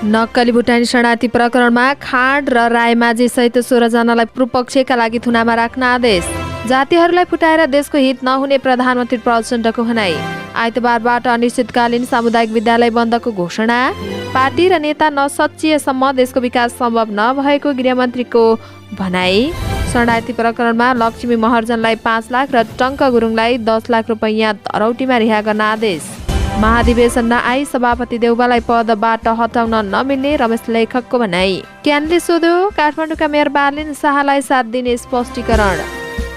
नक्कली भुटानी शरणार्थी प्रकरणमा खाँड र रायमाझी सहित 16 जनालाई पूर्वपक्षका लागि थुनामा राख्न आदेश। जातिहरूलाई फुटाएर देशको हित नहुने प्रधानमन्त्री प्रचण्डको भनाई। आइतबारबाट अनिश्चितकालीन सामुदायिक विद्यालय बन्दको घोषणा। पार्टी र नेता नसच्चिएसम्म देशको विकास सम्भव नभएको गृहमन्त्रीको भनाई। शरणार्थी प्रकरणमा लक्ष्मी महर्जनलाई 5 लाख र टङ्क गुरुङलाई 10 लाख रुपैयाँ धरौटीमा रिहा गर्न आदेश। महाधिवेशन नआई सभापति देउवालाई पदबाट हटाउन नमिल्ने रमेश लेखकको भनाई। क्यानले सोध्यो काठमाडौँका मेयर बालिन शाहलाई 7 दिने स्पष्टीकरण।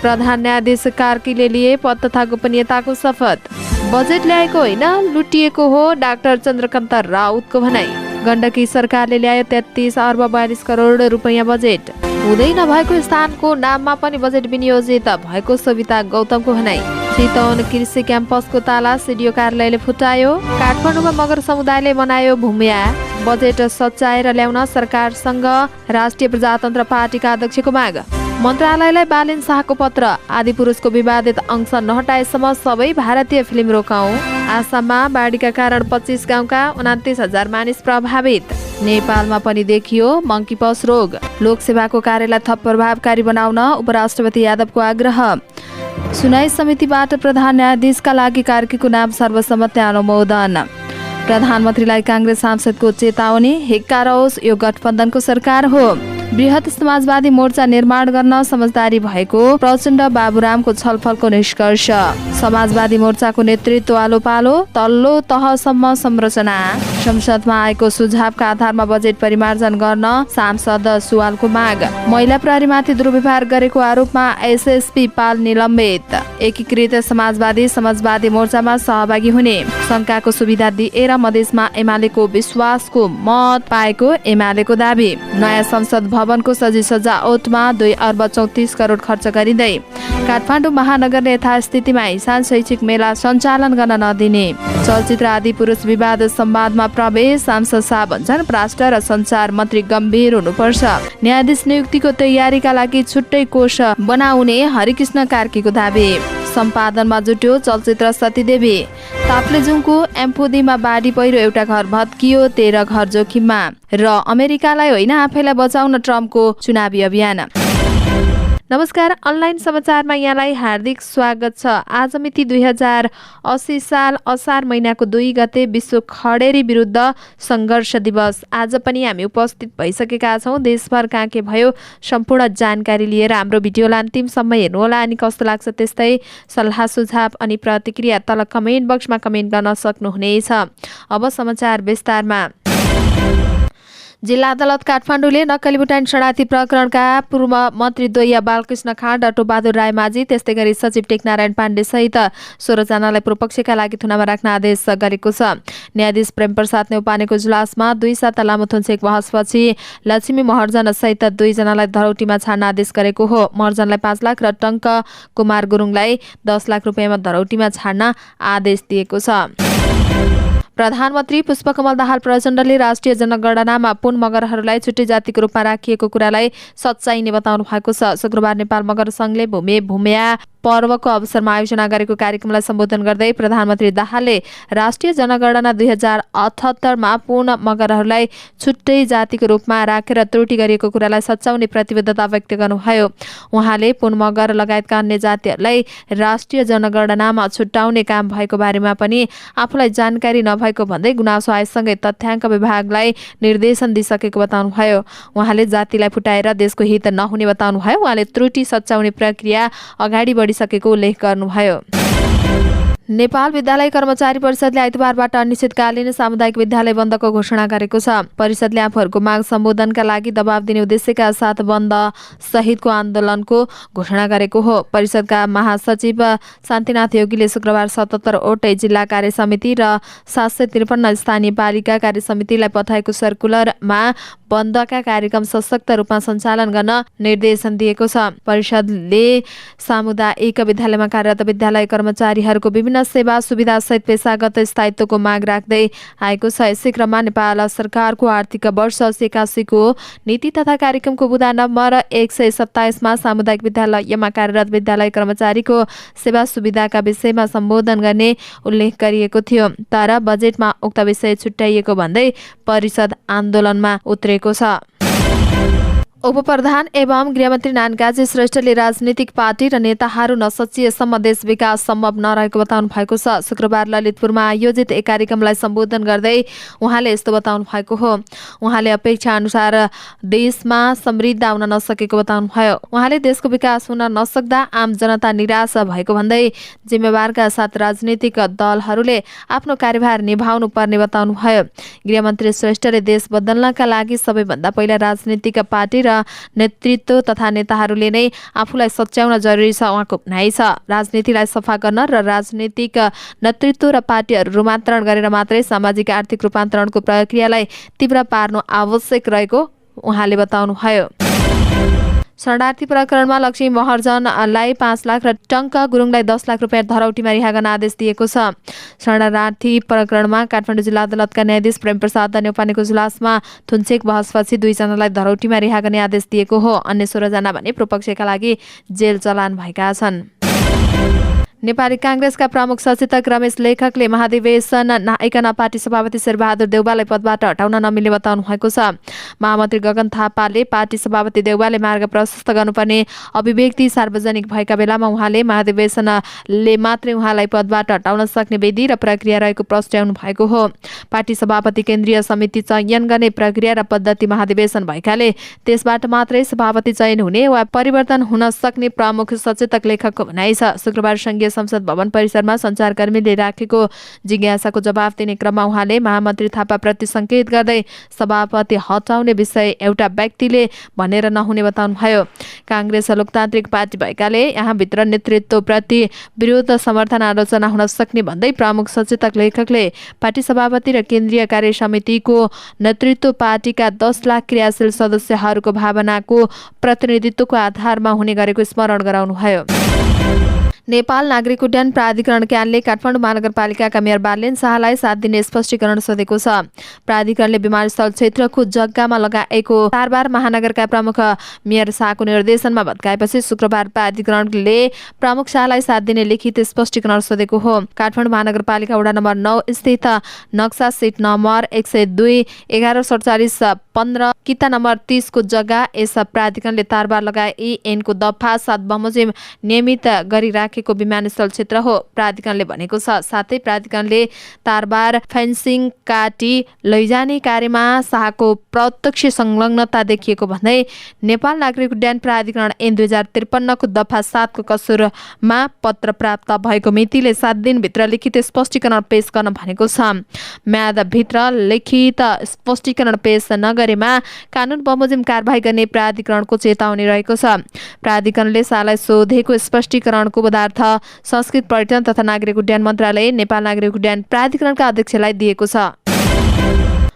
प्रधान न्यायाधीश कार्कीले लिए पद तथा गोपनीयताको शपथ। बजेट ल्याएको होइन लुटिएको हो डाक्टर चन्द्रकान्त राउतको भनाई। गण्डकी सरकारले ल्यायो 33 अर्ब 42 करोड रुपैयाँ बजेट। हुँदै नभएको स्थानको नाममा पनि बजेट विनियोजित भएको सविता गौतमको भनाई। चितवन कृषि क्याम्पसको ताला सिडिओ कार्यालयले फुटायो। काठमाडौँमा मगर समुदायले मनायो भूमिया। बजेट सच्याएर ल्याउन सरकारसँग राष्ट्रिय प्रजातन्त्र पार्टीका अध्यक्षको माग। मन्त्रालयलाई बालिन शाहको पत्र। आदिपुरुषको विवादित अंश नहटाएसम्म सबै भारतीय फिल्म रोकाऊ। आसाममा बाढीका कारण 25 गाउँका 29,000 मानिस प्रभावित। नेपालमा पनि देखियो मंकीपक्स रोग। लोकसेवाको कार्यलाई थप प्रभावकारी बनाउन उपराष्ट्रपति यादवको आग्रह। सुनाई समितिबाट प्रधान न्यायाधीशका लागि कार्कीको नाम सर्वसम्मत अनुमोदन। प्रधानमन्त्रीलाई काङ्ग्रेस सांसदको चेतावनी। हिक्का रहोस् यो गठबन्धनको सरकार हो। बृहत समाजवादी मोर्चा निर्माण गर्न समझदारी भएको प्रचण्ड बाबुरामको छलफलको निष्कर्ष। समाजवादी मोर्चाको नेतृत्व आलो पालो तल्लो तहसम्म संरचना। संसदमा आएको सुझावका आधारमा बजेट परिमार्जन गर्न सांसद सुवालको माग। महिला प्रहरीमाथि दुर्व्यवहार गरेको आरोपमा एसएसपी पाल निलम्बित। एकीकृत समाजवादी मोर्चामा सहभागी हुने शंकाको सुविधा दिएर मधेसमा एमालेको विश्वासको मत पाएको एमालेको दावी। नयाँ संसद भवनको सजिसज्जा ओटमा 2 अर्ब 34 करोड खर्च गरिँदै। काठमाडौँ महानगरले यथास्थितिमा हिसान शैक्षिक मेला सञ्चालन गर्न नदिने। चलचित्र आदि पुरुष विवाद संवादमा प्रवेश। सांसद शाह भन्छन् भ्रष्ट र सञ्चार मन्त्री गम्भीर हुनुपर्छ। न्यायाधीश नियुक्तिको तयारीका लागि छुट्टै कोष बनाउने हरिकृष्ण कार्कीको दावी। सम्पादनमा जुट्यो चलचित्र सतीदेवी। ताप्लेजुङको एम्फोदीमा बाढी पहिरो एउटा घर भत्कियो 13 घर जोखिममा। र अमेरिकालाई होइन आफैलाई बचाउन ट्रम्पको चुनावी अभियान। नमस्कार अनलाइन समाचारमा यहाँलाई हार्दिक स्वागत छ। आज मिति 2080 साल असार महिनाको 2 गते विश्व खडेरी विरुद्ध संघर्ष दिवस। आज पनि हामी उपस्थित भइसकेका छौँ। देशभर कहाँ के भयो सम्पूर्ण जानकारी लिएर हाम्रो भिडियोलाई अन्तिमसम्म हेर्नुहोला। अनि कस्तो लाग्छ त्यस्तै सल्लाह सुझाव अनि प्रतिक्रिया तल कमेन्ट बक्समा कमेन्ट गर्न सक्नुहुनेछ। अब समाचार विस्तारमा। जिल्ला अदालत काठमाडौँले नक्कली भुटानी शरणार्थी प्रकरणका पूर्व मन्त्री द्वय बालकृष्ण खाँड, टोपबहादुर रायमाझी, त्यस्तै गरी सचिव टेकनारायण पाण्डे सहित 16 जनालाई पूर्वपक्षका लागि थुनामा राख्न आदेश गरेको छ। न्यायाधीश प्रेमप्रसाद नेउपानेको इजलासमा 2 साता लामो थुन्सेक बहसपछि लक्ष्मी महर्जन सहित 2 जनालाई धरौटीमा छाड्न आदेश गरेको हो। महर्जनलाई 5 लाख र टङ्क कुमार गुरुङलाई 10 लाख रुपैयाँमा धरौटीमा छाड्न आदेश दिएको छ। प्रधानमन्त्री पुष्पकमल दाहाल प्रचण्डले राष्ट्रिय जनगणनामा पुन मगरहरूलाई छुट्टै जातिको रूपमा राखिएको कुरालाई सच्चाइ नै बताउनु भएको छ। शुक्रबार नेपाल मगर संघले भूमिया पर्वको अवसरमा आयोजना गरेको कार्यक्रमलाई सम्बोधन गर्दै प्रधानमन्त्री दाहालले राष्ट्रिय जनगणना 2078 मा पूर्ण मगरहरूलाई छुट्टै जातिको रूपमा राखेर त्रुटि गरिएको कुरालाई सच्याउने प्रतिबद्धता व्यक्त गर्नुभयो। उहाँले पूर्ण मगर लगायतका अन्य जातिहरूलाई राष्ट्रिय जनगणनामा छुट्याउने काम भएको बारेमा पनि आफूलाई जानकारी नभएको भन्दै गुनासो आयोगसँगै तथ्याङ्क विभागलाई निर्देशन दिइसकेको बताउनुभयो। उहाँले जातिलाई फुटाएर देशको हित नहुने बताउनुभयो। उहाँले त्रुटि सच्याउने प्रक्रिया अगाडि सकेको उल्लेख गर्नुभयो। नेपाल विद्यालय कर्मचारी परिषदले आइतबारबाट अनिश्चितकालीन सामुदायिक विद्यालय बन्दको घोषणा गरेको छ। परिषदले आफूहरूको माग सम्बोधनका लागि दबाव दिने उद्देश्यका साथ बन्द सहितको आन्दोलनको घोषणा गरेको हो। परिषदका महासचिव शान्तिनाथ योगीले शुक्रबार 77 वटै जिल्ला कार्य समिति र 753 स्थानीय पालिका कार्य समितिलाई पठाएको सर्कुलरमा बन्दका कार्यक्रम सशक्त रूपमा सञ्चालन गर्न निर्देशन दिएको छ। परिषदले सामुदायिक विद्यालयमा कार्यरत विद्यालय कर्मचारीहरूको विभिन्न सेवा सुविधा सहित पेशागत स्थायित्वको माग राख्दै आएको छ। यसै क्रममा नेपाल सरकारको आर्थिक वर्ष 81 को नीति तथा कार्यक्रमको बुँदा नम्बर 127 मा सामुदायिक विद्यालयमा कार्यरत विद्यालय कर्मचारीको सेवा सुविधाका विषयमा सम्बोधन गर्ने उल्लेख गरिएको थियो। तर बजेटमा उक्त विषय छुट्याइएको भन्दै परिषद आन्दोलनमा उत्रेको छ। उपप्रधान एवं गृहमन्त्री नारायण श्रेष्ठले राजनीतिक पार्टी र नेताहरू नसचिएसम्म देश विकास सम्भव नरहेको बताउनु भएको छ। शुक्रबार ललितपुरमा आयोजित एक कार्यक्रमलाई सम्बोधन गर्दै उहाँले यस्तो बताउनु भएको हो। उहाँले अपेक्षा अनुसार देशमा समृद्ध आउन नसकेको बताउनुभयो। उहाँले देशको विकास हुन नसक्दा आम जनता निराश भएको भन्दै जिम्मेवारका साथ राजनीतिक दलहरूले आफ्नो कार्यभार निभाउनु पर्ने बताउनुभयो। गृहमन्त्री श्रेष्ठले देश बदल्नका लागि सबैभन्दा पहिला राजनीतिक पार्टी र नेतृत्व तथा नेताहरूले नै आफूलाई सच्याउन जरुरी छ उहाँको भनाइ छ। राजनीतिलाई सफा गर्न र राजनीतिक नेतृत्व र पार्टीहरू रूपान्तरण गरेर मात्रै सामाजिक आर्थिक रूपान्तरणको प्रक्रियालाई तीव्र पार्नु आवश्यक रहेको उहाँले बताउनुभयो। शरणार्थी प्रकरणमा लक्ष्मी महर्जनलाई 5 लाख र टङ्क गुरुङलाई 10 लाख रुपियाँ धरौटीमा रिहा गर्न आदेश दिएको छ। शरणार्थी प्रकरणमा काठमाडौँ जिल्ला अदालतका न्यायाधीश प्रेमप्रसाद न्यौपानेको इजलासमा थुन्चेक बहसपछि 2 जनालाई धरौटीमा रिहा गर्ने आदेश दिएको हो। अन्य 16 जना भने पूर्वपक्षका लागि जेल चलान भएका छन्। नेपाली कांग्रेसका प्रमुख सचेतक रमेश लेखकले महाधिवेशन नआइकन पार्टी सभापति शेरबहादुर देउवालाई पदबाट हटाउन नमिल्ने बताउनु भएको छ। महामन्त्री गगन थापाले पार्टी सभापति देउवाले मार्ग प्रशस्त गर्नुपर्ने अभिव्यक्ति सार्वजनिक भएका बेलामा उहाँले महाधिवेशनले मात्रै उहाँलाई पदबाट हटाउन सक्ने विधि र प्रक्रिया रहेको प्रस्ट्याउनु भएको हो। पार्टी सभापति केन्द्रीय समिति चयन गर्ने प्रक्रिया र पद्धति महाधिवेशन भएकाले त्यसबाट मात्रै सभापति चयन हुने वा परिवर्तन हुन सक्ने प्रमुख सचेतक लेखकको भनाइ छ। शुक्रबार संघीय संसद भवन परिसरमा सञ्चारकर्मीले राखेको जिज्ञासाको जवाफ दिने क्रममा उहाँले महामन्त्री थापाप्रति संकेत गर्दै सभापति हटाउने विषय एउटा व्यक्तिले भनेर नहुने बताउनुभयो। कांग्रेस लोकतान्त्रिक पार्टी भएकाले यहाँभित्र नेतृत्वप्रति विरोध समर्थन आलोचना हुन सक्ने भन्दै प्रमुख सचेतक लेखकले पार्टी सभापति र केन्द्रीय कार्य समितिको नेतृत्व पार्टीका 10 लाख क्रियाशील सदस्यहरूको भावनाको प्रतिनिधित्वको आधारमा हुने गरेको स्मरण गराउनुभयो। नेपाल नागरिक उड्डयन प्राधिकरण क्यानले काठमाडौँ महानगरपालिकाका मेयर बालेन शाहलाई 7 दिने स्पष्टीकरण सोधेको छ। प्राधिकरणले विमानस्थल क्षेत्रको जग्गामा लगाएको चारबार महानगरका प्रमुख मेयर शाहको निर्देशनमा भत्काएपछि शुक्रबार प्राधिकरणले प्रमुख शाहलाई 7 दिने लिखित स्पष्टीकरण सोधेको हो। काठमाडौँ महानगरपालिका वडा नम्बर 9 स्थित नक्सा सिट नम्बर 102 1147 15 किता नम्बर 30 को जग्गा यस प्राधिकरणले तारबार लगाई ऐनको दफा 7 बमोजिम नियमित गरिराखेको विमानस्थल क्षेत्र हो प्राधिकरणले भनेको छ। साथै प्राधिकरणले तारबार फेन्सिङ काटी लैजाने कार्यमा शाहको प्रत्यक्ष संलग्नता देखिएको भन्दै नेपाल नागरिक उड्डयन प्राधिकरण ऐन 2053 को दफा 7 को कसुरमा पत्र प्राप्त भएको मितिले 7 दिनभित्र लिखित स्पष्टीकरण पेश गर्न भनेको छ। म्यादभित्र लिखित स्पष्टीकरण पेश नगरेमा कानुन बमोजिम कारबाही गर्ने प्राधिकरणको चेतावनी रहेको छ। प्राधिकरणले शाहलाई सोधेको स्पष्टीकरणको पदार्थ संस्कृत पर्यटन तथा नागरिक उड्डयन मन्त्रालय नेपाल नागरिक उड्डयन प्राधिकरणका अध्यक्षलाई दिएको छ।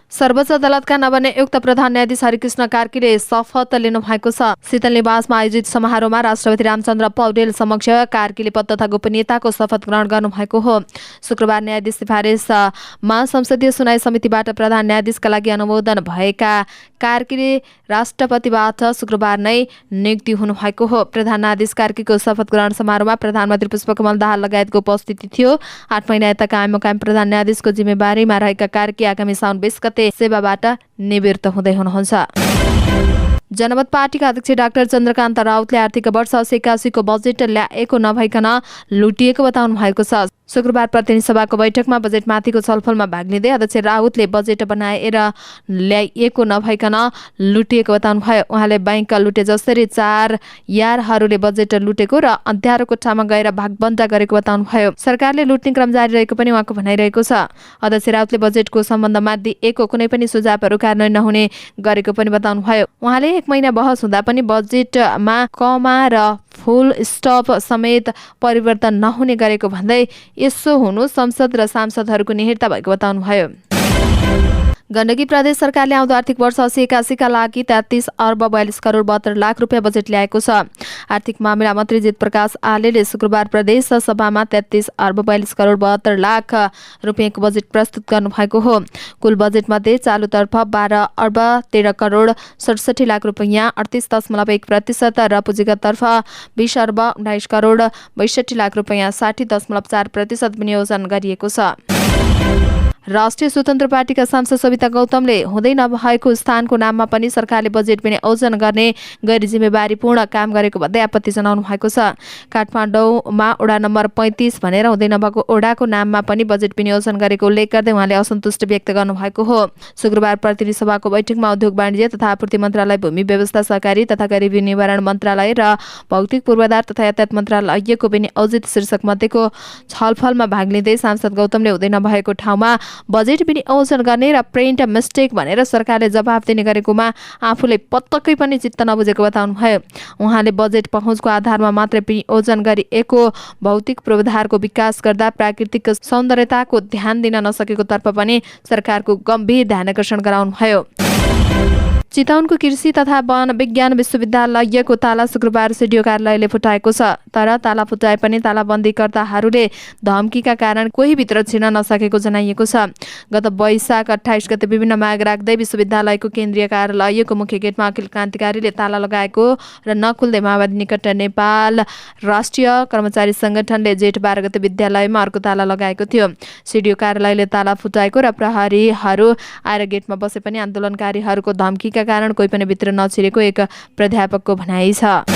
सर्वोच्च अदालतका नवनियुक्त प्रधान न्यायाधीश हरिकृष्ण कार्कीले शपथ लिनु भएको छ। शीतल निवासमा आयोजित समारोहमा राष्ट्रपति रामचन्द्र पौडेल समक्ष कार्कीले पद तथा गोपनीयताको शपथ ग्रहण गर्नु भएको हो। शुक्रबार न्यायाधीश सिफारिसमा संसदीय सुनाई समितिबाट प्रधान न्यायाधीशका लागि अनुमोदन भएका कार्कीले राष्ट्रपतिबाट शुक्रबार नै नियुक्ति हुनुभएको हो। प्रधान न्यायाधीश कार्कीको शपथ ग्रहण समारोहमा प्रधानमन्त्री पुष्पकमल दाहाल लगायतको उपस्थिति थियो। 8 महिना यता कायम प्रधान न्यायाधीशको जिम्मेवारीमा रहेका कार्की आगामी साउन 20 गते सेवाबाट निवृत्त हुँदै हुनुहुन्छ। जनमत पार्टीका अध्यक्ष डाक्टर चन्द्रकान्त राउतले आर्थिक वर्ष 81 को बजेट ल्याएको नभइकन लुटिएको बताउनु भएको छ। शुक्रबार प्रतिनिधि सभाको बैठकमा बजेटमाथिको छलफलमा भाग लिँदै अध्यक्ष राउतले बजेट बनाएर ल्याइएको नभइकन लुटिएको बताउनु भयो। उहाँले बैंक लुटे जसरी 4 यारहरूले बजेट लुटेको र अँध्यारो कोठामा गएर भागबन्दा गरेको बताउनु भयो। सरकारले लुट्ने क्रम जारी रहेको पनि उहाँको भनाइरहेको छ। अध्यक्ष राउतले बजेटको सम्बन्धमा दिएको कुनै पनि सुझावहरू कार्यान्वयन नहुने गरेको पनि बताउनु भयो। उहाँले 1 महिना बहस हुँदा पनि बजेटमा कमा र फुल स्टप समेत परिवर्तन नहुने गरेको भन्दै यसो हुनु संसद र सांसदहरूको निहिरता भएको बताउनुभयो। गण्डकी प्रदेश सरकारले आउँदो आर्थिक वर्ष 80-81 का लागि 33 अर्ब 42 करोड 72 लाख रुपियाँ बजेट ल्याएको छ। आर्थिक मामिला मन्त्री जित प्रकाश आलेले शुक्रबार प्रदेश सभामा 33 अर्ब 42 करोड 72 लाख रुपियाँको बजेट प्रस्तुत गर्नुभएको हो। कुल बजेटमध्ये चालुतर्फ 12 अर्ब 13 करोड 67 लाख रुपियाँ 38.1% र पुँजीगततर्फ 20 अर्ब 19 करोड 62 लाख रुपियाँ 60.4% विनियोजन गरिएको छ। राष्ट्रिय स्वतन्त्र पार्टीका सांसद सविता गौतमले हुँदै नभएको स्थानको नाममा पनि सरकारले बजेट विनियोजन गर्ने गैर जिम्मेवारीपूर्ण काम गरेको भन्दै आपत्ति जनाउनु भएको छ। काठमाडौँमा वडा नम्बर 35 भनेर हुँदै नभएको वडाको नाममा पनि बजेट विनियोजन गरेको उल्लेख गर्दै उहाँले असन्तुष्टि व्यक्त गर्नुभएको हो। शुक्रबार प्रतिनिधि सभाको बैठकमा उद्योग वाणिज्य तथा आपूर्ति मन्त्रालय, भूमि व्यवस्था सहकारी तथा गरिबी निवारण मन्त्रालय र भौतिक पूर्वाधार तथा यातायात मन्त्रालयको विनियोजित शीर्षक मध्येको छलफलमा भाग लिँदै सांसद गौतमले हुँदै नभएको ठाउँमा बजेट विनियोजन गर्ने र प्रिन्ट मिस्टेक भनेर सरकारले जवाफ दिने गरेकोमा आफूले पत्तकै पनि चित्त नबुझेको बताउनुभयो। उहाँले बजेट पहुँचको आधारमा मात्रै विनियोजन गरिएको भौतिक पूर्वाधारको विकास गर्दा प्राकृतिक सौन्दर्यताको ध्यान दिन नसकेको तर्फ पनि सरकारको गम्भीर ध्यानाकर्षण गराउनुभयो। चितवनको कृषि तथा वन विज्ञान विश्वविद्यालयको ताला शुक्रबार सिडिओ कार्यालयले फुटाएको छ। तर ताला फुटाए पनि तालाबन्दीकर्ताहरूले धम्कीका कारण कोही भित्र छिर्न नसकेको जनाइएको छ। गत वैशाख 28 गते विभिन्न माग राख्दै विश्वविद्यालयको केन्द्रीय कार्यालयको मुख्य गेटमा अखिल क्रान्तिकारीले ताला लगाएको र नखुल्दै माओवादी निकट नेपाल राष्ट्रिय कर्मचारी संगठनले जेठ 12 गते विद्यालयमा अर्को ताला लगाएको थियो। सिडिओ कार्यालयले ताला फुटाएको र प्रहरीहरू आएर गेटमा बसे पनि आन्दोलनकारीहरूको धम्कीका कारण कोही पनि भित्र नछिरेको एक प्राध्यापकको भनाइ छ।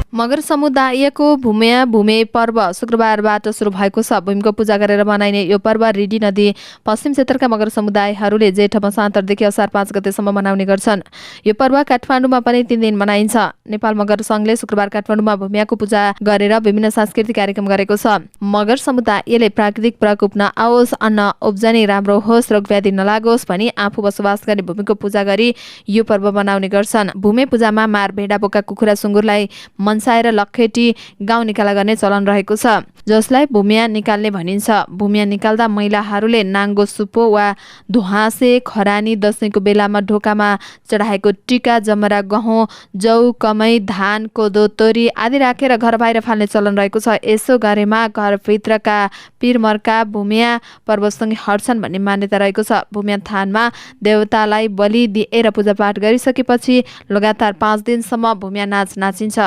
मगर समुदायको भूमे पर्व शुक्रबारबाट सुरु भएको छ। भूमिको पूजा गरेर मनाइने यो पर्व रिडी नदी पश्चिम क्षेत्रका मगर समुदायहरूले जेठ मसान्तरदेखि असार 5 गतेसम्म मनाउने गर्छन्। यो पर्व काठमाडौँमा पनि 3 दिन मनाइन्छ। नेपाल मगर संघले शुक्रबार काठमाडौँमा भूमियाको पूजा गरेर विभिन्न सांस्कृतिक कार्यक्रम गरेको छ। मगर समुदायले प्राकृतिक प्रकोप नआओस्, अन्न उब्जनी राम्रो होस्, रोगव्याधि नलागोस् भनी आफू बसोबास गर्ने भूमिको पूजा गरी यो पर्व मनाउने गर्छन्। भूमे पूजामा मार, भेडा, बोका, कुखुरा, सुँगुरलाई मनसाएर लखेटी गाउँ निकाला गर्ने चलन रहेको छ, जसलाई भूमिया निकाल्ने भनिन्छ। भूमिया निकाल्दा महिलाहरूले नाङ्गो सुपो वा धुवासे, खरानी, दसैँको बेलामा ढोकामा चढाएको टिका, जमरा, गहुँ, जौ, कमै, धान, कोदो, तोरी आदि राखेर घर बाहिर फाल्ने चलन रहेको छ। यसो गरेमा घरभित्रका पिरमर्का भूमिया पर्वसँगै हट्छन् भन्ने मान्यता रहेको छ। भूमिया थानमा देवतालाई बलि दिएर पूजापाठ गरिसकेपछि लगातार 5 दिनसम्म भूमिया नाच नाचिन्छ।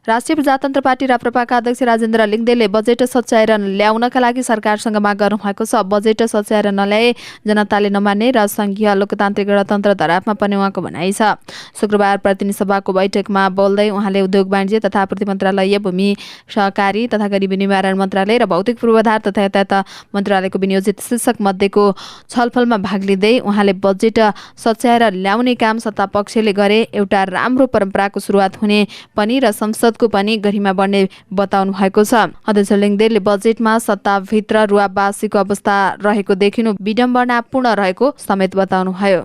राष्ट्रिय प्रजातन्त्र पार्टी राप्रपाका अध्यक्ष राजेन्द्र लिङ्गदेले बजेट सच्याएर ल्याउनका लागि सरकारसँग माग गर्नुभएको छ। बजेट सच्याएर नल्याए जनताले नमान्ने र संघीय लोकतान्त्रिक गणतन्त्र धरापमा पनि उहाँको भनाइ छ। शुक्रबार प्रतिनिधि सभाको बैठकमा बोल्दै उहाँले उद्योग वाणिज्य तथा आपूर्ति मन्त्रालय, भूमि सहकारी तथा गरिबी निवारण मन्त्रालय र भौतिक पूर्वाधार तथा यातायात मन्त्रालयको विनियोजित शीर्षक मध्येको छलफलमा भाग लिँदै उहाँले बजेट सच्याएर ल्याउने काम सत्तापक्षले गरे एउटा राम्रो परम्पराको सुरुवात हुने पनि र संसदको पनि गरिमा बढ्ने बताउनु भएको छ। अध्यक्ष लिङ्गदेले बजेटमा सत्ताभित्र रुवाबासीको अवस्था रहेको देखिनु विडम्बनापूर्ण रहेको समेत बताउनुभयो।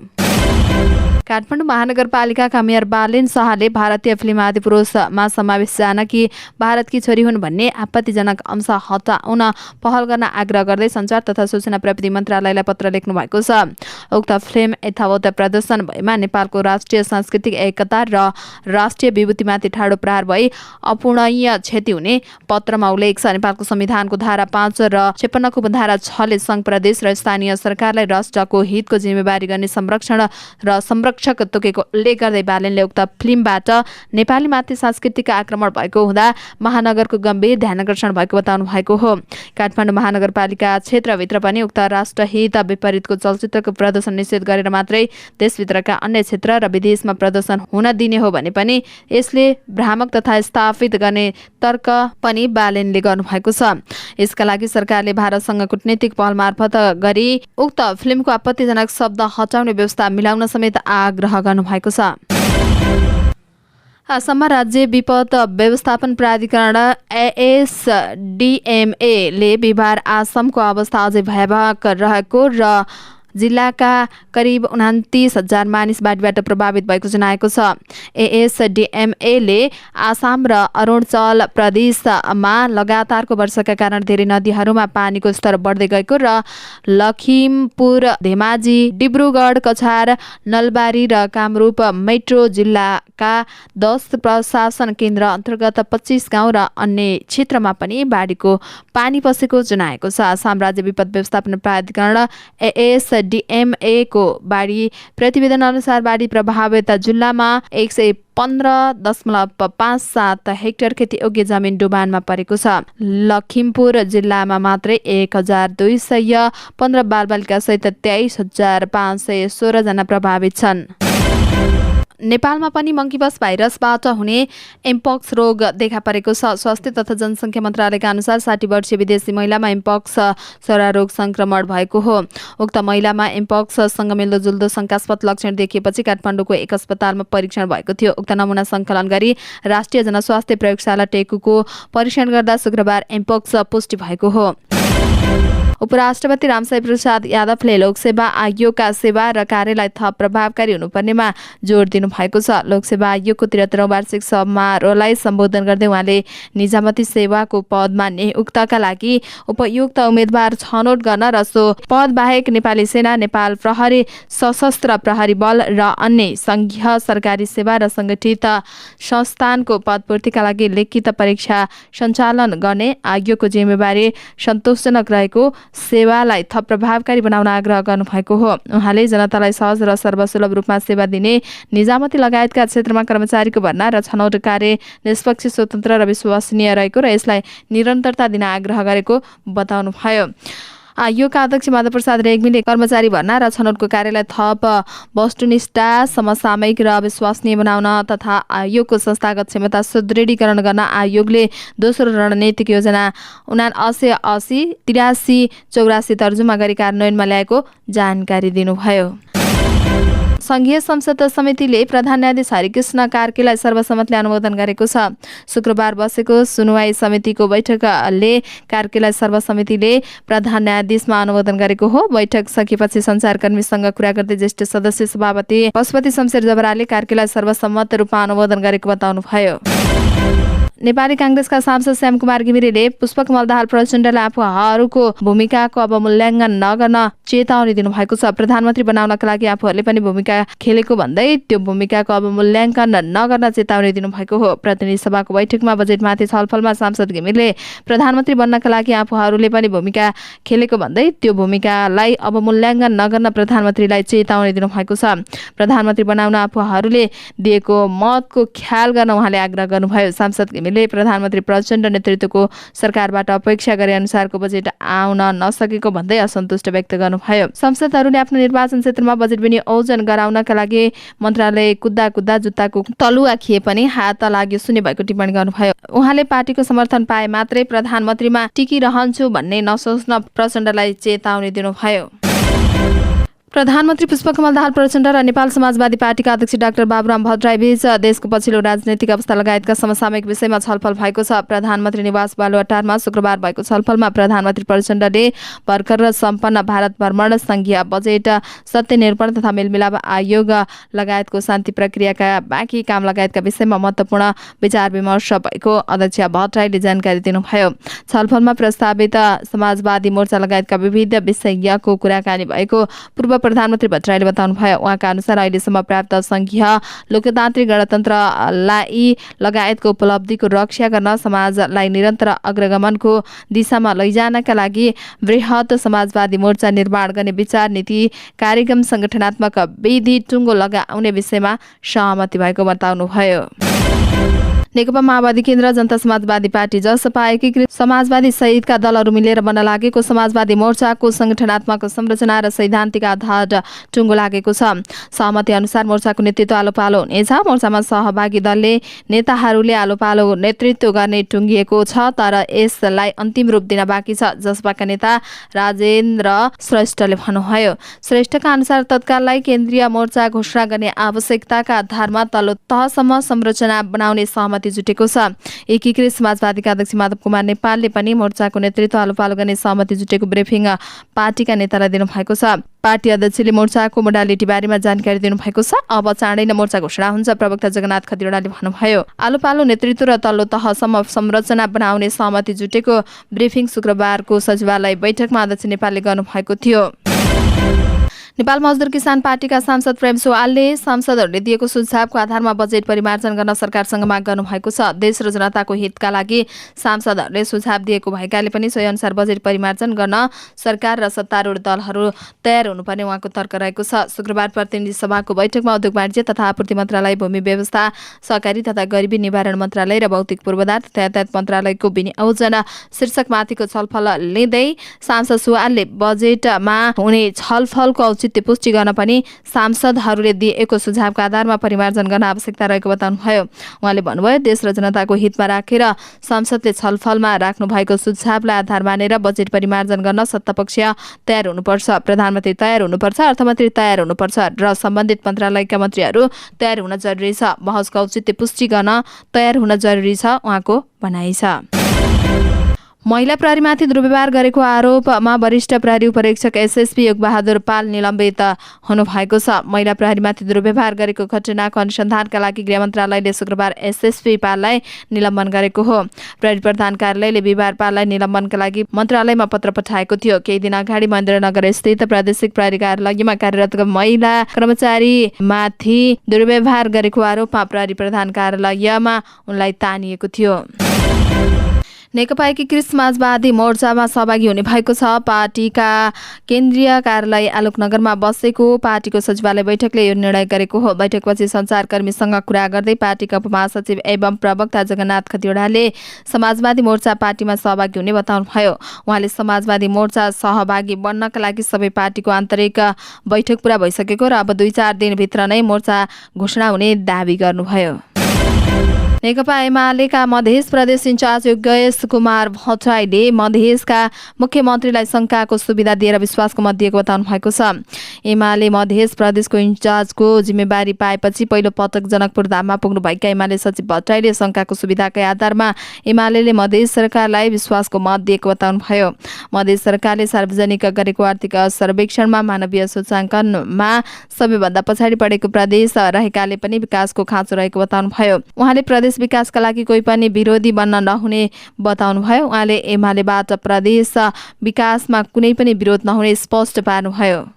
काठमाडौँ महानगरपालिकाका मेयर बालेन शाहले भारतीय फिल्म आदिपुरुषमा समावेश जानकी भारतकी छोरी हुन् भन्ने आपत्तिजनक अंश हटाउन पहल गर्न आग्रह गर्दै सञ्चार तथा सूचना प्रविधि मन्त्रालयलाई पत्र लेख्नु भएको छ। उक्त फिल्म यथावत प्रदर्शन भएमा नेपालको राष्ट्रिय सांस्कृतिक एकता र राष्ट्रिय विभूतिमाथि ठाडो प्रहार भई अपूरणीय क्षति हुने पत्रमा उल्लेख छ। नेपालको संविधानको धारा 5 र 56 को धारा 6 ले संघ प्रदेश र स्थानीय सरकारलाई राष्ट्रको हितको जिम्मेवारी गर्ने संरक्षण र संरक्षक तोकेको उल्लेख गर्दै बालेनले उक्त फिल्मबाट नेपालीमाथि सांस्कृतिक आक्रमण भएको हुँदा महानगरको गम्भीर ध्यानाकर्षण भएको बताउनु भएको हो। काठमाडौँ महानगरपालिका क्षेत्रभित्र पनि उक्त राष्ट्रहित विपरीतको चलचित्रको प्रदर्शन निषेध गरेर मात्रै देशभित्रका अन्य क्षेत्र र विदेशमा प्रदर्शन हुन दिने हो भने पनि यसले भ्रामक तथा स्थापित गर्ने तर्क पनि बालेनले गर्नुभएको छ। यसका लागि सरकारले भारतसँग कूटनीतिक पहल मार्फत गरी उक्त फिल्मको आपत्तिजनक शब्द हटाउने व्यवस्था मिलाउन समेत आग्रह गर्नुभएको छ। असममा राज्य विपद व्यवस्थापन प्राधिकरण ASDMA ले बिहिबार आसामको अवस्था अझै भयावह रहेको र जिल्लाका करिब 29,000 मानिस बाढीबाट प्रभावित भएको जनाएको छ। एएसडिएमएले आसाम र अरुणाचल प्रदेशमा लगातारको वर्षाका कारण धेरै नदीहरूमा पानीको स्तर बढ्दै गएको र लखिमपुर, धेमाजी, डिब्रुगढ, कछार, नलबारी र कामरूप मेट्रो जिल्लाका 10 प्रशासन केन्द्र अन्तर्गत 25 गाउँ र अन्य क्षेत्रमा पनि बाढीको पानी पसेको जनाएको छ। आसाम राज्य विपद व्यवस्थापन प्राधिकरण एएसडिएमए को बाढी प्रतिवेदन अनुसार बाढी प्रभावित जिल्लामा 115.57 हेक्टर खेतीयोग्य जमिन डुबानमा परेको छ। लखिमपुर जिल्लामा मात्रै 1,215 बालबालिका सहित 23,516 जना प्रभावित छन्। नेपालमा पनि मंकीबस भाइरसबाट हुने एम्पक्स रोग देखा परेको छ। स्वास्थ्य तथा जनसङ्ख्या मन्त्रालयका अनुसार 60 वर्षीय विदेशी महिलामा एम्पक्स सरा रोग संक्रमण भएको हो। उक्त महिलामा एम्पक्ससँग मिल्दोजुल्दो शङ्कास्पद लक्षण देखिएपछि काठमाडौँको एक अस्पतालमा परीक्षण भएको थियो। उक्त नमुना सङ्कलन गरी राष्ट्रिय जनस्वास्थ्य प्रयोगशाला टेकुको परीक्षण गर्दा शुक्रबार एम्पक्स पुष्टि भएको हो। उपराष्ट्रपति रामसाई प्रसाद यादवले लोकसेवा आयोगका सेवा र कार्यलाई थप प्रभावकारी हुनुपर्नेमा जोड दिनु भएको छ। लोकसेवा आयोगको 73औं वार्षिक समारोहलाई सम्बोधन गर्दै उहाँले निजामती सेवाको पदमा नियुक्तका लागि उपयुक्त उम्मेद्वार छनौट गर्न र सो पद बाहेक नेपाली सेना, नेपाल प्रहरी, सशस्त्र प्रहरी बल र अन्य संघीय सरकारी सेवा र संगठित संस्थानको पदपूर्तिका लागि लिखित परीक्षा सञ्चालन गर्ने आयोगको जिम्मेवारी सन्तोषजनक रहेको सेवालाई थप प्रभावकारी बनाउन आग्रह गर्नुभएको हो। उहाँले जनतालाई सहज र सर्वसुलभ रूपमा सेवा दिने निजामती लगायतका क्षेत्रमा कर्मचारीको भर्ना र छनौट कार्य निष्पक्ष, स्वतन्त्र र विश्वसनीय रहेको र यसलाई निरन्तरता दिन आग्रह गरेको बताउनुभयो। आयोगका अध्यक्ष माधव प्रसाद रेग्मीले कर्मचारी भर्ना र छनौटको कार्यलाई थप वस्तुनिष्ठ, समसामयिक र विश्वसनीय बनाउन तथा आयोगको संस्थागत क्षमता सुदृढीकरण गर्न आयोगले दोस्रो रणनीतिक योजना 7980 83 84 तर्जुमा गरी कार्यान्वयनमा ल्याएको जानकारी दिनुभयो। संघीय संसद समितिले प्रधान न्यायाधीश हरिकृष्ण कार्कीलाई सर्वसम्मतले अनुमोदन गरेको छ। शुक्रबार बसेको सुनवाई समितिको बैठकले कार्कीलाई सर्वसम्मतिले प्रधान न्यायाधीशमा अनुमोदन गरेको हो। बैठक सकिएपछि सञ्चारकर्मीसँग कुरा गर्दै ज्येष्ठ सदस्य सभापति पशुपति शमशेर जबराले कार्कीलाई सर्वसम्मत रूपमा अनुमोदन गरेको बताउनुभयो। नेपाली कांग्रेसका सांसद श्यामकुमार घिमिरेले पुष्पकमल दाहाल प्रचण्डलाई आफूहरूको भूमिकाको अवमूल्यांकन नगर्न चेतावनी दिनुभएको छ। प्रधानमन्त्री बनाउनका लागि आफूहरूले पनि भूमिका खेलेको भन्दै त्यो भूमिकाको अवमूल्यांकन नगर्न चेतावनी दिनुभएको हो। प्रतिनिधि सभाको बैठकमा बजेटमाथि छलफलमा सांसद घिमिरेले प्रधानमन्त्री बन्नका लागि आफूहरूले पनि भूमिका खेलेको भन्दै त्यो भूमिकालाई अवमूल्यांकन नगर्न प्रधानमन्त्रीलाई चेतावनी दिनुभएको छ। प्रधानमन्त्री बनाउन आफूहरूले दिएको मतको ख्याल गर्न उहाँले आग्रह गर्नुभयो। सांसद घिमिरेले प्रधानमन्त्री प्रचण्ड नेतृत्वको सरकारबाट अपेक्षा गरे अनुसारको बजेट आउन नसकेको भन्दै असन्तुष्ट व्यक्त गर्नुभयो। सांसदहरूले आफ्नो निर्वाचन क्षेत्रमा बजेट विनियोजन गराउनका लागि मन्त्रालय कुद्दा कुद्दा जुत्ताको तलुवा खिए पनि हात लाग्यो सुन्ने भएको टिप्पणी गर्नुभयो। उहाँले पार्टीको समर्थन पाए मात्रै प्रधानमन्त्रीमा टिकिरहन्छु भन्ने नसोच्न प्रचण्डलाई चेतावनी दिनुभयो। प्रधानमन्त्री पुष्पकमल दाहाल प्रचण्ड र नेपाल समाजवादी पार्टीका अध्यक्ष डाक्टर बाबुराम भट्टराईबीच देशको पछिल्लो राजनैतिक अवस्था लगायतका समसामयिक विषयमा छलफल भएको छ। प्रधानमन्त्री निवास बालुवाटारमा शुक्रबार भएको छलफलमा प्रधानमन्त्री प्रचण्डले भर्खर सम्पन्न भारत भ्रमण, संघीय बजेट, सत्यनिरूपण तथा मेलमिलाप आयोग लगायतको शान्ति प्रक्रियाका बाँकी काम लगायतका विषयमा महत्त्वपूर्ण विचार विमर्श भएको अध्यक्ष भट्टराईले जानकारी दिनुभयो। छलफलमा प्रस्तावित समाजवादी मोर्चा लगायतका विविध विषयको कुराकानी भएको पूर्व प्रधानमन्त्री भट्टराईले बताउनुभयो। उहाँका अनुसार अहिलेसम्म प्राप्त संघीय लोकतान्त्रिक गणतन्त्रलाई लगायतको उपलब्धिको रक्षा गर्न समाजलाई निरन्तर अग्रगमनको दिशामा लैजानका लागि वृहत समाजवादी मोर्चा निर्माण गर्ने विचार, नीति, कार्यक्रम, संगठनात्मक विधि टुङ्गो लगाउने विषयमा सहमति भएको बताउनुभयो। नेकपा माओवादी केन्द्र, जनता समाजवादी पार्टी, जसपा, एकीकृत समाजवादी सहितका दलहरू मिलेर बन्न लागेको समाजवादी मोर्चाको संगठनात्मक संरचना र सैद्धान्तिक आधार टुङ्गो लागेको छ। सहमति अनुसार मोर्चाको नेतृत्व आलो पालो हुनेछ। मोर्चामा सहभागी दलले नेताहरूले आलो पालो नेतृत्व गर्ने टुङ्गिएको छ, तर यसलाई अन्तिम रूप दिन बाँकी छ। जसपाका नेता राजेन्द्र श्रेष्ठले भन्नुभयो। श्रेष्ठका अनुसार तत्काललाई केन्द्रीय मोर्चा घोषणा गर्ने आवश्यकताका आधारमा तल्लो तहसम्म संरचना बनाउने सहमति सहमति जुटेको छ। एकीकृत समाजवादीका अध्यक्ष माधव कुमार नेपालले पनि मोर्चाको नेतृत्व आलोपालो गर्ने सहमति जुटेको ब्रिफिङ पार्टीका नेतालाई दिनुभएको छ। पार्टी अध्यक्षले मोर्चाको मोडालिटी बारेमा जानकारी दिनुभएको छ। अब चाँडै नै मोर्चा घोषणा हुन्छ। प्रवक्ता जगन्नाथ खतिवड़ाले भन्नुभयो। आलोपालो नेतृत्व र तल्लो तहसम्म संरचना बनाउने सहमति जुटेको ब्रिफिङ शुक्रबारको सचिवालय बैठकमा अध्यक्ष नेपालले गर्नुभएको थियो। नेपाल मजदुर किसान पार्टीका सांसद प्रेम सुवालले सांसदहरूले दिएको सुझावको आधारमा बजेट परिमार्जन गर्न सरकारसँग माग गर्नुभएको छ। देश र जनताको हितका लागि सांसदहरूले सुझाव दिएको भएकाले पनि सोही अनुसार बजेट परिमार्जन गर्न सरकार र सत्तारूढ दलहरू तयार हुनुपर्ने उहाँको तर्क रहेको छ। शुक्रबार प्रतिनिधि सभाको बैठकमा उद्योग वाणिज्य तथा आपूर्ति मन्त्रालय, भूमि व्यवस्था, सहकारी तथा गरिबी निवारण मन्त्रालय र भौतिक पूर्वाधार तथा यातायात मन्त्रालयको विनियोजन शीर्षकमाथिको छलफल लिँदै सांसद सुवालले बजेटमा हुने छलफलको औचित्य पुष्टि गर्न पनि सांसदहरूले दिएको सुझावका आधारमा परिमार्जन गर्न आवश्यकता रहेको बताउनुभयो। उहाँले भन्नुभयो, देश र जनताको हितमा राखेर संसदले छलफलमा राख्नु भएको सुझावलाई आधार मानेर बजेट परिमार्जन गर्न सत्तापक्ष तयार हुनुपर्छ, प्रधानमन्त्री तयार हुनुपर्छ, अर्थमन्त्री तयार हुनुपर्छ र सम्बन्धित मन्त्रालयका मन्त्रीहरू तयार हुन जरुरी छ। बहसको औचित्य पुष्टि गर्न तयार हुन जरुरी छ उहाँको भनाइ छ। महिला प्रहरीमाथि दुर्व्यवहार गरेको आरोपमा वरिष्ठ प्रहरी उपरीक्षक एसएसपी योगबहादुर पाल निलम्बित हुनुभएको छ। महिला प्रहरीमाथि दुर्व्यवहार गरेको घटनाको अनुसन्धानका लागि गृह मन्त्रालयले शुक्रबार एसएसपी पाललाई निलम्बन गरेको हो। प्रहरी प्रधान कार्यालयले बिहिबार पाललाई निलम्बनका लागि मन्त्रालयमा पत्र पठाएको थियो। केही दिन अगाडि महेन्द्रनगर स्थित प्रादेशिक प्रहरी कार्यालयमा कार्यरत महिला कर्मचारीमाथि दुर्व्यवहार गरेको आरोपमा प्रहरी प्रधान कार्यालयमा उनलाई तानिएको थियो। नेकपा एकीकृत समाजवादी मोर्चामा सहभागी हुने भएको छ। पार्टीका केन्द्रीय कार्यालय आलोकनगरमा बसेको पार्टीको सचिवालय बैठकले यो निर्णय गरेको हो। बैठकपछि सञ्चारकर्मीसँग कुरा गर्दै पार्टीका उपमहासचिव एवं प्रवक्ता जगन्नाथ खतिवड़ाले समाजवादी मोर्चा पार्टीमा सहभागी हुने बताउनुभयो। उहाँले समाजवादी मोर्चा सहभागी बन्नका लागि सबै पार्टीको आन्तरिक बैठक पूरा भइसकेको र अब 2-4 दिनभित्र नै मोर्चा घोषणा हुने दावी गर्नुभयो। नेकपा एमालेका मध्य प्रदेश इन्चार्ज योगेश कुमार भट्टराईले मधेसका मुख्यमन्त्रीलाई शङ्काको सुविधा दिएर विश्वासको मत दिएको बताउनु भएको छ। एमाले मध्य प्रदेशको इन्चार्जको जिम्मेवारी पाएपछि पहिलो पटक जनकपुर धाममा पुग्नुभएका एमाले सचिव भट्टराईले शङ्काको सुविधाकै आधारमा एमाले मधेस सरकारलाई विश्वासको मत दिएको बताउनुभयो। मधेस सरकारले सार्वजनिक गरेको आर्थिक सर्वेक्षणमा मानवीय सूचाङ्कनमा सबैभन्दा पछाडि परेको प्रदेश रहेकाले पनि विकासको खाँचो रहेको बताउनुभयो। उहाँले प्रदेश विकासका लागि कोही पनि विरोधी बन्न नहुने बताउनुभयो। उहाँले एमालेबाट प्रदेश विकासमा कुनै पनि विरोध नहुने स्पष्ट पार्नुभयो।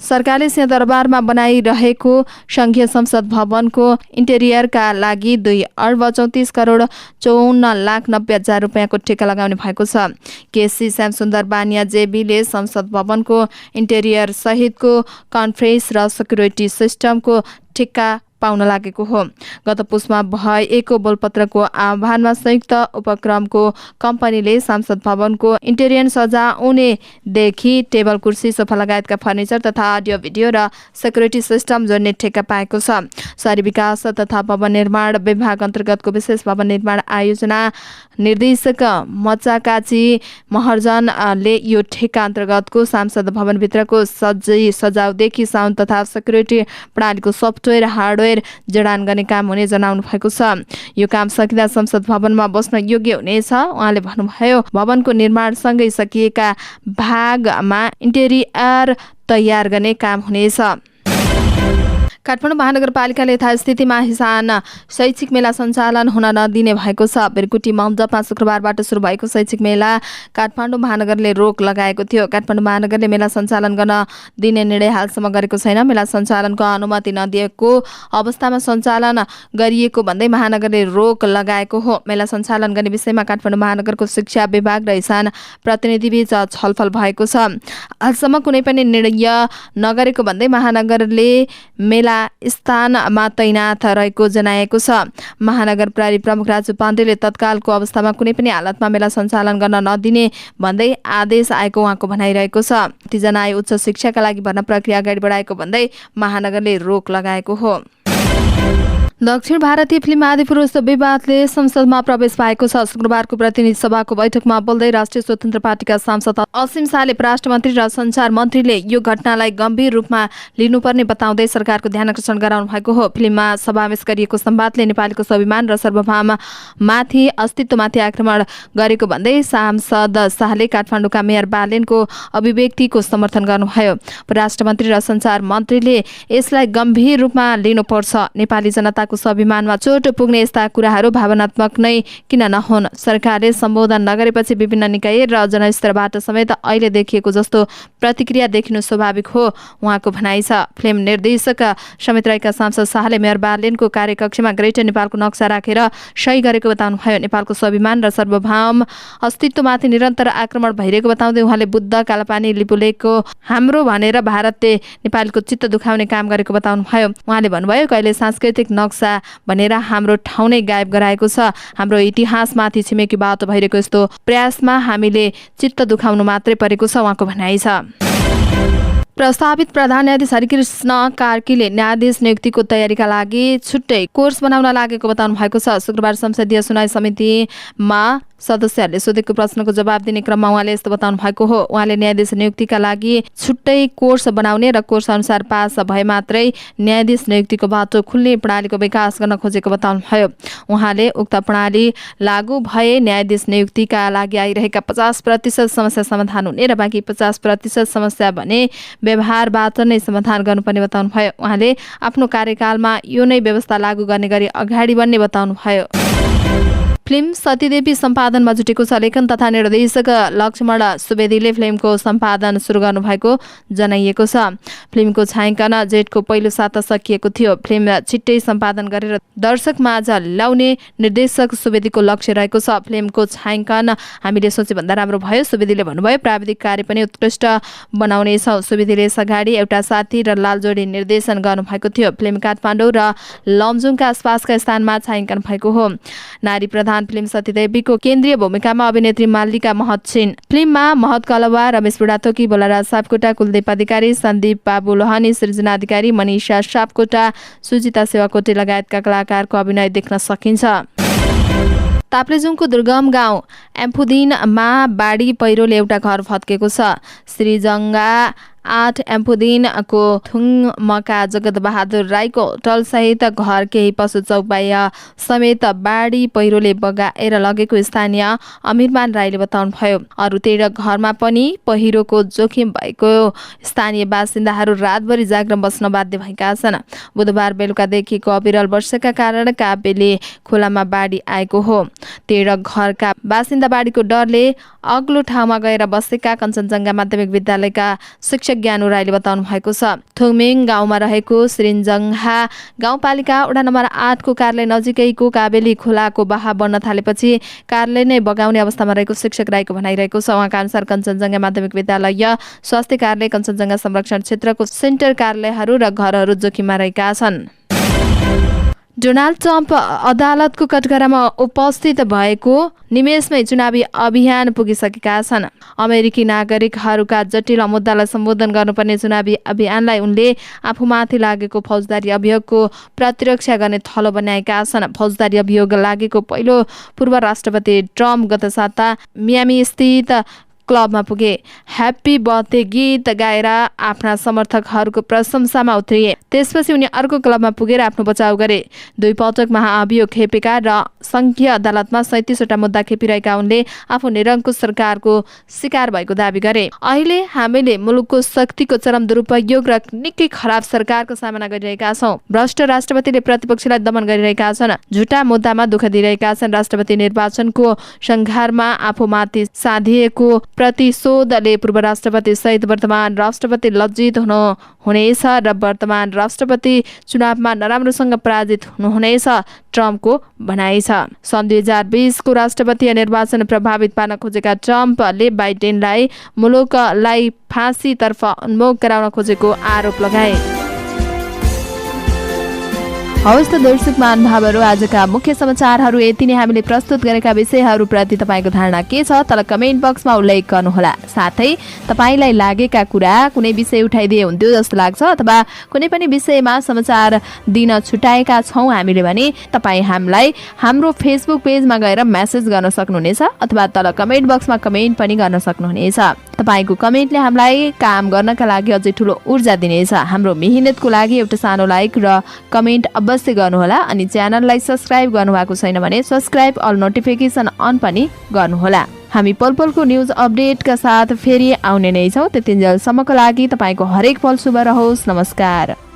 सरकारले सिंहदरबारमा बनाइरहेको संघीय संसद भवनको इन्टेरियरका लागि 2,34,54,90,000 रुपियाँको ठेक्का लगाउने भएको छ। केसी श्यामसुन्दर बानिया जेबीले संसद भवनको इन्टेरियर सहितको कन्फ्रेन्स र सेक्युरिटी सिस्टमको ठेक्का पाउन लागेको हो। गत पुसमा भएको बोलपत्रको आह्वानमा संयुक्त उपक्रमको कम्पनीले संसद भवनको इन्टेरियर सजाउनेदेखि टेबल कुर्सी सोफा लगायतका फर्निचर तथा अडियो भिडियो र सेक्युरिटी सिस्टम जोड्ने ठेक्का पाएको छ। शहरी विकास तथा भवन निर्माण विभाग अन्तर्गतको विशेष भवन निर्माण आयोजना निर्देशक मचाकाची महर्जनले यो ठेक्का अन्तर्गतको संसद भवनभित्रको सजाउदेखि साउन्ड तथा सेक्युरिटी प्रणालीको सफ्टवेयर हार्डवेयर जडान गर्ने काम हुने जनाउनु भएको छ। यो काम सकिँदा संसद भवनमा बस्न योग्य हुनेछ। उहाँले भन्नुभयो, भवनको निर्माणसँगै सकिएका भागमा इन्टेरियर तयार गर्ने काम हुनेछ। काठमाडौँ महानगरपालिकाले यथास्थितिमा हिसान शैक्षिक मेला सञ्चालन हुन नदिने भएको छ। बिरकुटी मण्डपमा शुक्रबारबाट सुरु भएको शैक्षिक मेला काठमाडौँ महानगरले रोक लगाएको थियो। काठमाडौँ महानगरले मेला सञ्चालन गर्न दिने निर्णय हालसम्म गरेको छैन। मेला सञ्चालनको अनुमति नदिएको अवस्थामा सञ्चालन गरिएको भन्दै महानगरले रोक लगाएको हो। मेला सञ्चालन गर्ने विषयमा काठमाडौँ महानगरको शिक्षा विभाग र हिसान प्रतिनिधिबीच छलफल भएको छ। हालसम्म कुनै पनि निर्णय नगरेको भन्दै महानगरले मेला स्थानमा तैनाथ रहेको जनाएको छ। महानगर प्रहरी प्रमुख राजु पाण्डेले तत्कालको अवस्थामा कुनै पनि हालतमा मेला सञ्चालन गर्न नदिने भन्दै आदेश आएको उहाँको भनाइरहेको छ। तीजना उच्च शिक्षाका लागि भर्ना प्रक्रिया अगाडि बढाएको भन्दै महानगरले रोक लगाएको हो। दक्षिण भारतीय फिल्म आदिपुरुष विवादले संसदमा प्रवेश पाएको छ। शुक्रबारको प्रतिनिधि सभाको बैठकमा बोल्दै राष्ट्रिय स्वतन्त्र पार्टीका सांसद असीम शाहले परराष्ट्र मन्त्री र सञ्चार मन्त्रीले यो घटनालाई गम्भीर रूपमा लिनुपर्ने बताउँदै सरकारको ध्यानकर्षण गराउनु भएको हो। फिल्ममा समावेश गरिएको संवादले नेपालीको स्वाभिमान र सार्वभौममाथि अस्तित्वमाथि आक्रमण गरेको भन्दै सांसद शाहले काठमाडौँका मेयर बालेनको अभिव्यक्तिको समर्थन गर्नुभयो। परराष्ट्र मन्त्री र सञ्चार मन्त्रीले यसलाई गम्भीर रूपमा लिनुपर्छ। नेपाली जनताको स्वाभिमानमा चोट पुग्ने यस्ता कुराहरू भावनात्मक नै किन नहुन्। सरकारले सम्बोधन नगरेपछि विभिन्न निकाय र जनस्तरबाट समेत अहिले देखिएको जस्तो प्रतिक्रिया देखिनु स्वाभाविक हो, उहाँको भनाइ छ। फिल्म निर्देशक समेत रहेका सांसद शाहले मेयर बालेनको कार्यकक्षमा ग्रेटर नेपालको नक्सा राखेर सही गरेको बताउनुभयो। नेपालको स्वाभिमान र सार्वभौम अस्तित्वमाथि निरन्तर आक्रमण भइरहेको बताउँदै उहाँले बुद्ध कालापानी लिपुलेखको हाम्रो भनेर भारतले नेपालीको चित्त दुखाउने काम गरेको बताउनुभयो। उहाँले भन्नुभयो, कहिले सांस्कृतिक नक्सा भनेर हाम्रो ठाउँ नै गायब गराएको छ। हाम्रो इतिहासमाथि छिमेकी बाटो भइरहेको यस्तो प्रयासमा हामीले चित्त दुखाउनु मात्रै परेको छ, उहाँको भनाइ छ। प्रस्तावित प्रधान न्यायाधीश हरिकृष्ण कार्कीले न्यायाधीश नियुक्तिको तयारीका लागि छुट्टै कोर्स बनाउन लागेको बताउनु भएको छ। शुक्रबार संसदीय सुनवाई समितिमा सदस्यहरूले सोधेको प्रश्नको जवाब दिने क्रममा उहाँले यस्तो बताउनु भएको हो। उहाँले न्यायाधीश नियुक्तिका लागि छुट्टै कोर्स बनाउने र कोर्स अनुसार पास भए मात्रै न्यायाधीश नियुक्तिको बाटो खुल्ने प्रणालीको विकास गर्न खोजेको बताउनुभयो। उहाँले उक्त प्रणाली लागू भए न्यायाधीश नियुक्तिका लागि आइरहेका 50% समस्या समाधान हुने र बाँकी 50% समस्या भने व्यवहारबाट नै समाधान गर्नुपर्ने बताउनुभयो। उहाँले आफ्नो कार्यकालमा यो नै व्यवस्था लागू गर्ने गरी अगाडि बढ्ने बताउनुभयो। फिल्म सतीदेवी सम्पादनमा जुटेको छ। लेखन तथा निर्देशक लक्ष्मण सुवेदीले फिल्मको सम्पादन सुरु गर्नुभएको जनाइएको छ। फिल्मको छायाङ्कन जेठको पहिलो साता सकिएको थियो। फिल्म छिट्टै सम्पादन गरेर दर्शकमाझ ल्याउने निर्देशक सुवेदीको लक्ष्य रहेको छ। फिल्मको छायाङ्कन हामीले सोचेभन्दा राम्रो भयो, सुवेदीले भन्नुभयो। प्राविधिक कार्य पनि उत्कृष्ट बनाउनेछौँ। सुवेदीले यसअगाडि एउटा साथी र लालजोडी निर्देशन गर्नुभएको थियो। फिल्म काठमाडौँ र लमजुङका आसपासका स्थानमा छायाङ्कन भएको हो। नारी प्रधान फिल्म सतीदेवीको केन्द्रीय भूमिकामा अभिनेत्री मालिका महत छिन्। फिल्ममा महत कलवा, रमेश बुढाथोकी, भोलाराज सापकोटा, कुलदीप अधिकारी, सन्दीप बाबु लोहानी, सृजना अधिकारी, मनिषा सापकोटा, सुजिता सेवाकोटी लगायतका कलाकारको अभिनय देख्न सकिन्छ। ताप्लेजुङको दुर्गम गाउँ एम्फुदिनमा बाढी पहिरोले एउटा घर भत्केको छ। श्रीजङ्गा 8 एम्फुदिनको थुङमका जगत बहादुर राईको टलसहित घर केही पशु चौपाई समेत बाढी पहिरोले बगाएर लगेको स्थानीय अमिरमान राईले बताउनुभयो। अरू 13 घरमा पनि पहिरोको जोखिम भएको स्थानीय बासिन्दाहरू रातभरि जाग्न बस्न बाध्य भएका छन्। बुधबार बेलुकादेखिको अविरल वर्षाका कारण काबेले खोलामा बाढी आएको हो। 13 घरका बासिन्दा बाढीको डरले अग्लो ठाउँमा गएर बसेका कञ्चनजङ्घा माध्यमिक विद्यालयका शिक्षक ज्ञानु राईले बताउनु भएको छ। थुङमिङ गाउँमा रहेको श्रीजङ्घा गाउँपालिका वडा नम्बर 8 को कार्यालय नजिकैको काबेली खोलाको बहाव बढ्न थालेपछि कार्यालय नै बगाउने अवस्थामा रहेको शिक्षक राईको भनाइरहेको छ। उहाँका अनुसार कञ्चनजङ्घा माध्यमिक विद्यालय, स्वास्थ्य कार्यालय, कञ्चनजङ्घा संरक्षण क्षेत्रको सेन्टर कार्यालयहरू र घरहरू जोखिममा रहेका छन्। डोनाल्ड ट्रम्प अदालतको कटघरामा उपस्थित भएको निमेषमै चुनावी अभियान पुगिसकेका छन्। अमेरिकी नागरिकहरूका जटिल मुद्दालाई सम्बोधन गर्नुपर्ने चुनावी अभियानलाई उनले आफूमाथि लागेको फौजदारी अभियोगको प्रतिरक्षा गर्ने थलो बनाएका छन्। फौजदारी अभियोग लागेको पहिलो पूर्व राष्ट्रपति ट्रम्प गत साता मियामी स्थित क्लबमा पुगे। ह्याप्पी बर्थडे गीत गाएर आफ्ना समर्थकहरूको प्रशंसामा उत्रिए। त्यसपछि उनी अर्को क्लबमा पुगेर आफ्नो बचाउ गरे। 2 पटक महाअभियोग खेपेका र सङ्घीय अदालतमा 37 वटा मुद्दा खेपिरहेका उनले आफू निरङ्कुश सरकारको शिकार भएको दावी गरे। अहिले हामीले मुलुकको शक्तिको चरम दुरुपयोग र निकै खराब सरकारको सामना गरिरहेका छौँ। भ्रष्ट राष्ट्रपतिले प्रतिपक्षलाई दमन गरिरहेका छन्। झुटा मुद्दामा दुःख दिइरहेका छन्। राष्ट्रपति निर्वाचनको सङ्घारमा आफूमाथि साधिएको प्रतिशोधले पूर्व राष्ट्रपति सहित वर्तमान राष्ट्रपति लज्जित हुनुहुनेछ र वर्तमान राष्ट्रपति चुनावमा नराम्रोसँग पराजित हुनुहुनेछ, ट्रम्पको भनाइ छ। सन् 2020 को राष्ट्रपति निर्वाचन प्रभावित पार्न खोजेका ट्रम्पले बाइडेनलाई मुलुकलाई फाँसीतर्फ उन्मुख गराउन खोजेको आरोप लगाए। हवस् त दर्शक महानुभावहरू, आजका मुख्य समाचारहरू यति नै। हामीले प्रस्तुत गरेका विषयहरूप्रति तपाईँको धारणा के छ तल कमेन्ट बक्समा उल्लेख गर्नुहोला। साथै तपाईँलाई लागेका कुरा कुनै विषय उठाइदिए हुन्थ्यो जस्तो लाग्छ अथवा कुनै पनि विषयमा समाचार दिन छुट्याएका छौँ हामीले भने तपाईँ हामीलाई हाम्रो फेसबुक पेजमा गएर मेसेज गर्न सक्नुहुनेछ अथवा तल कमेन्ट बक्समा कमेन्ट पनि गर्न सक्नुहुनेछ। तपाईँको कमेन्टले हामीलाई काम गर्नका लागि अझै ठुलो ऊर्जा दिनेछ। हाम्रो मेहनतको लागि एउटा सानो लाइक र कमेन्ट अवश्य गर्नुहोला अनि च्यानललाई सब्स्क्राइब गर्नुभएको छैन भने सब्स्क्राइब अल नोटिफिकेसन अन पनि गर्नुहोला। हामी पलपलको न्युज अपडेटका साथ फेरि आउने नै छौँ। त्यतिन्जेलसम्मको लागि तपाईँको हरेक पल शुभ रहोस्। नमस्कार।